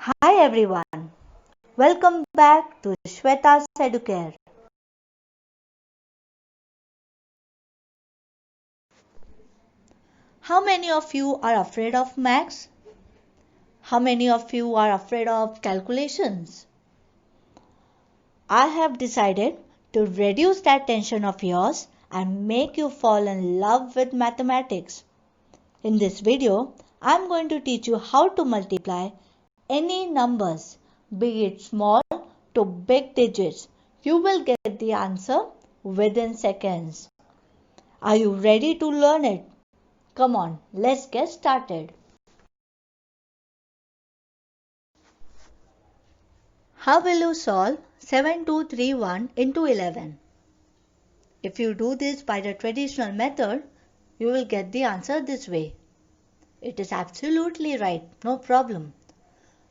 Hi everyone, welcome back to Shweta's Educare. How many of you are afraid of maths? How many of you are afraid of calculations? I have decided to reduce that tension of yours and make you fall in love with mathematics. In this video, I am going to teach you how to multiply any numbers, be it small to big digits. You will get the answer within seconds. Are you ready to learn it? Come on, let's get started. How will you solve 7231 into 11? If you do this by the traditional method, you will get the answer this way. It is absolutely right, no problem.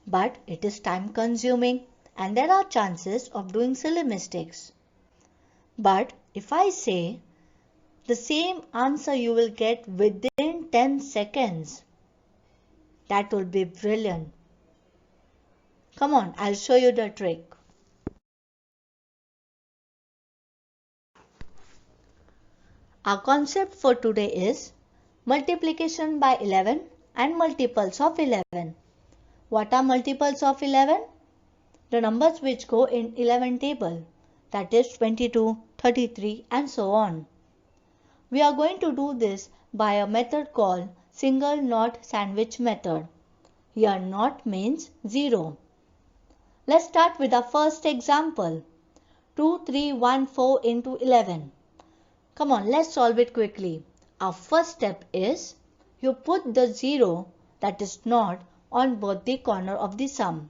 But it is time consuming and there are chances of doing silly mistakes. But if I say the same answer you will get within 10 seconds, that will be brilliant. Come on, I'll show you the trick. Our concept for today is multiplication by 11 and multiples of 11. What are multiples of 11? The numbers which go in 11 table, that is 22, 33 and so on. We are going to do this by a method called single knot sandwich method. Here knot means 0. Let's start with our first example. 2314 into 11. Come on, let's solve it quickly. Our first step is you put the 0, that is not, on both the corner of the sum.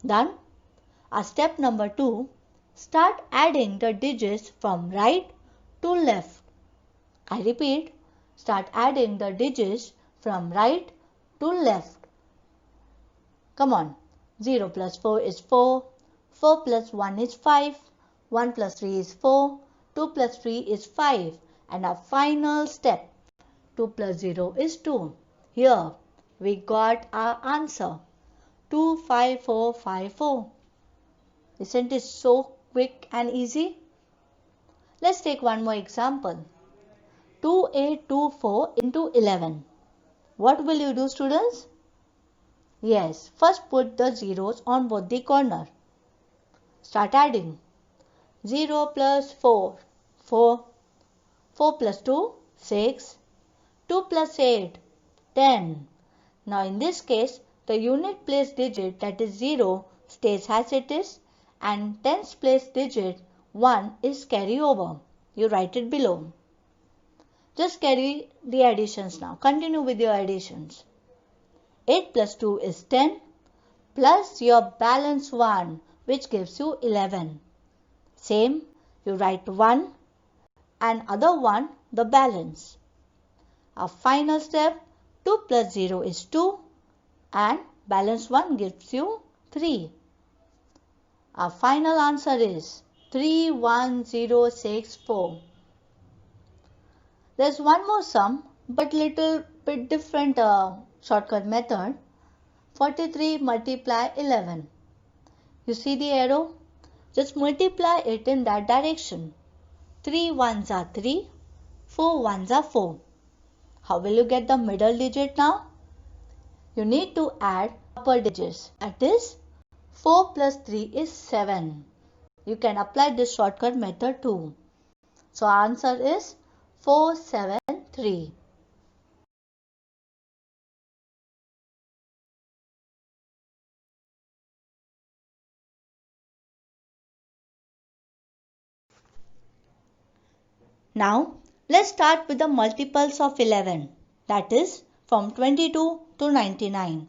Done? Our step number 2, start adding the digits from right to left. I repeat, start adding the digits from right to left. Come on, 0 plus 4 is 4, 4 plus 1 is 5, 1 plus 3 is 4, 2 plus 3 is 5 and our final step 2 plus 0 is 2. Here we got our answer 25454. Isn't it so quick and easy? Let's take one more example. 2824 into 11. What will you do, students? Yes, first put the zeros on both the corner. Start adding. 0 plus 4, 4. 4 plus 2, 6. 2 plus 8, 10. Now in this case, the unit place digit, that is 0, stays as it is and tens place digit 1 is carry over. You write it below. Just carry the additions now. Continue with your additions. 8 plus 2 is 10 plus your balance 1 which gives you 11. Same, you write 1 and other one the balance. Our final step 2 plus 0 is 2 and balance 1 gives you 3. Our final answer is 31064. There's one more sum but little bit different shortcut method. 43 multiply 11. You see the arrow? Just multiply it in that direction. 3 ones are 3, 4 ones are 4. How will you get the middle digit now? You need to add upper digits. That is 4 plus 3 is 7. You can apply this shortcut method too. So our answer is 473. Now let's start with the multiples of 11, that is from 22 to 99.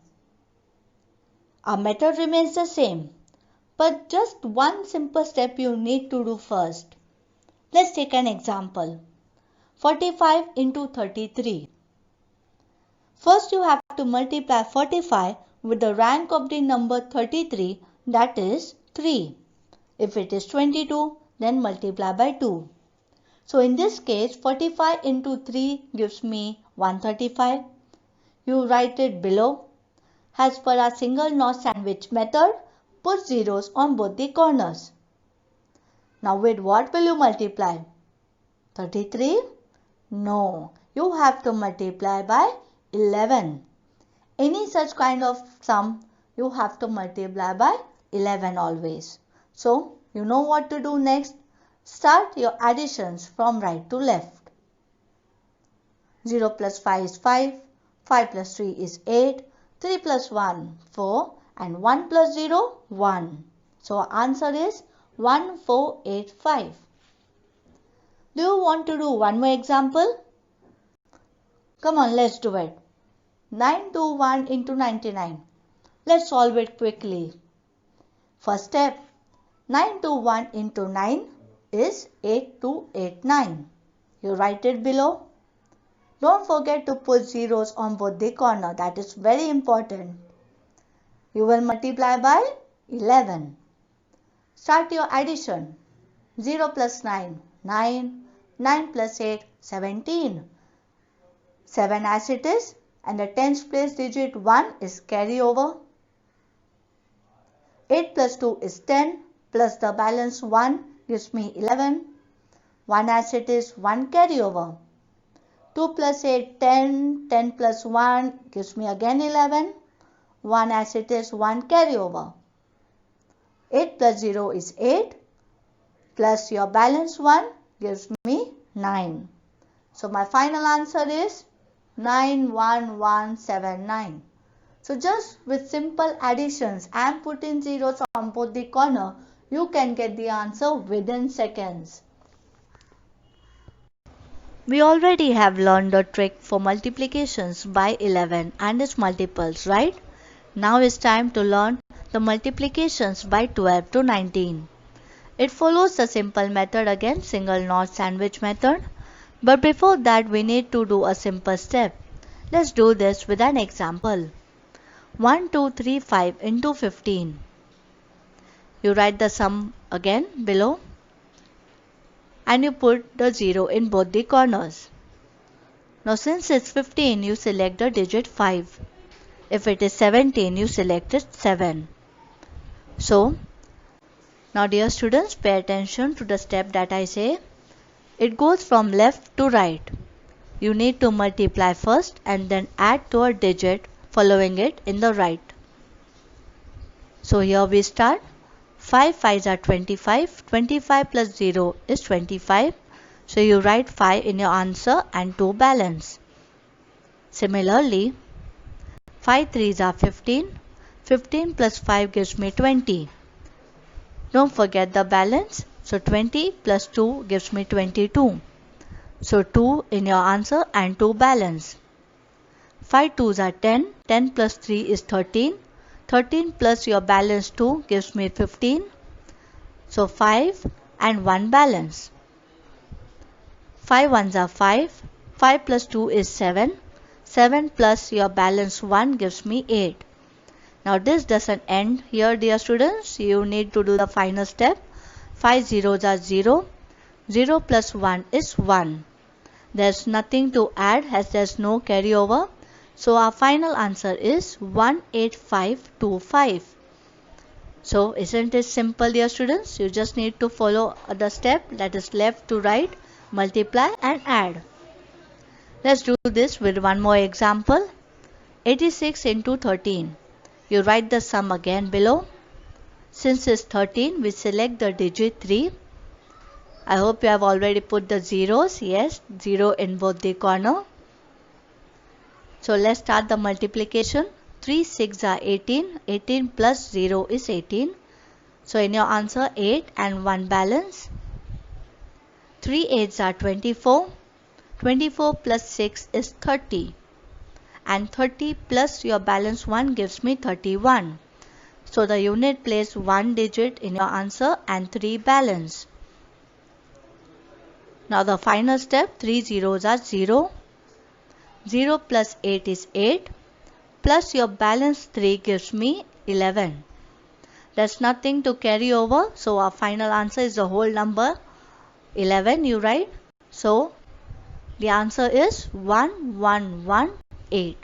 Our method remains the same, but just one simple step you need to do first. Let's take an example. 45 into 33. First you have to multiply 45 with the rank of the number 33, that is 3. If it is 22, then multiply by 2. So in this case 45 into 3 gives me 135. You write it below. As per our single notch sandwich method, put zeros on both the corners. Now with what will you multiply? 33? No, you have to multiply by 11. Any such kind of sum, you have to multiply by 11 always. So, you know what to do next. Start your additions from right to left. 0 plus 5 is 5, 5 plus 3 is 8, 3 plus 1, 4 and 1 plus 0, 1. So, our answer is 1485. Do you want to do one more example? Come on, let's do it. 921 into 99. Let's solve it quickly. First step, 921 into 9 is 8289. You write it below. Don't forget to put zeros on both the corner. That is very important. You will multiply by 11. Start your addition. 0 plus 9, 9. 9 plus 8, 17. 7 as it is, and the tens place digit 1 is carry over. 8 plus 2 is 10, plus the balance 1 gives me 11. 1 as it is, 1 carry over. 2 plus 8, 10. 10 plus 1 gives me again 11. 1 as it is, 1 carry over. 8 plus 0 is 8. Plus your balance 1 gives me 9. So my final answer is 91179. So just with simple additions and putting zeros on both the corner, you can get the answer within seconds. We already have learned the trick for multiplications by 11 and its multiples, right? Now it's time to learn the multiplications by 12 to 19. It follows the simple method again, single notch sandwich method. But before that, we need to do a simple step. Let's do this with an example. 1235 into 15. You write the sum again below and you put the 0 in both the corners. Now since it's 15, you select the digit 5. If it is 17, you select it 7. So, now dear students, pay attention to the step that I say. It goes from left to right. You need to multiply first and then add to a digit following it in the right. So here we start. 5 5s are 25. 25 plus 0 is 25. So you write 5 in your answer and 2 balance. Similarly, 5 3s are 15. 15 plus 5 gives me 20. Don't forget the balance. So 20 plus 2 gives me 22. So 2 in your answer and 2 balance. 5 2s are 10. 10 plus 3 is 13. 13 plus your balance 2 gives me 15. So 5 and 1 balance. 5 1s are 5. 5 plus 2 is 7. 7 plus your balance 1 gives me 8. Now this doesn't end here, dear students. You need to do the final step. 5 zeros are 0. 0 plus 1 is 1. There's nothing to add as there's no carryover. So our final answer is 18525. So isn't it simple, dear students? You just need to follow the step, that is left to right, multiply and add. Let's do this with one more example. 86 into 13. You write the sum again below. Since it's 13, we select the digit 3. I hope you have already put the zeros. Yes, 0 in both the corner. So let's start the multiplication. 3 6 are 18. 18 plus 0 is 18. So in your answer, 8 and 1 balance. 3 8s are 24. 24 plus 6 is 30. And 30 plus your balance 1 gives me 31. So the unit place 1 digit in your answer and 3 balance. Now the final step, 3 zeros are 0. 0 plus 8 is 8. Plus your balance 3 gives me 11. There's nothing to carry over. So our final answer is the whole number 11 you write. So the answer is 1118.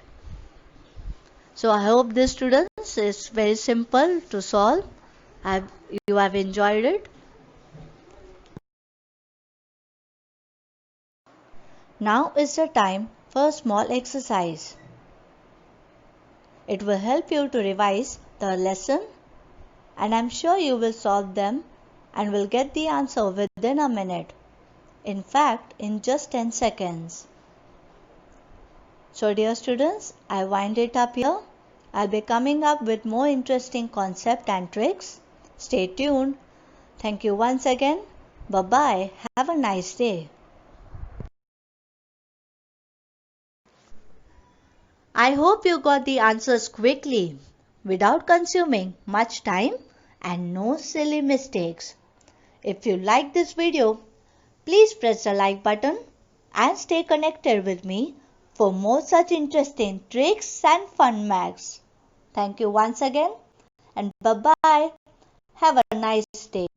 So I hope this students is very simple to solve. You have enjoyed it. Now is the time for a small exercise. It will help you to revise the lesson, and I'm sure you will solve them and will get the answer within a minute. In fact, in just 10 seconds. So dear students, I wind it up here. I'll be coming up with more interesting concepts and tricks. Stay tuned. Thank you once again. Bye-bye. Have a nice day. I hope you got the answers quickly, without consuming much time and no silly mistakes. If you like this video, please press the like button and stay connected with me for more such interesting tricks and fun maths. Thank you once again and bye-bye. Have a nice day.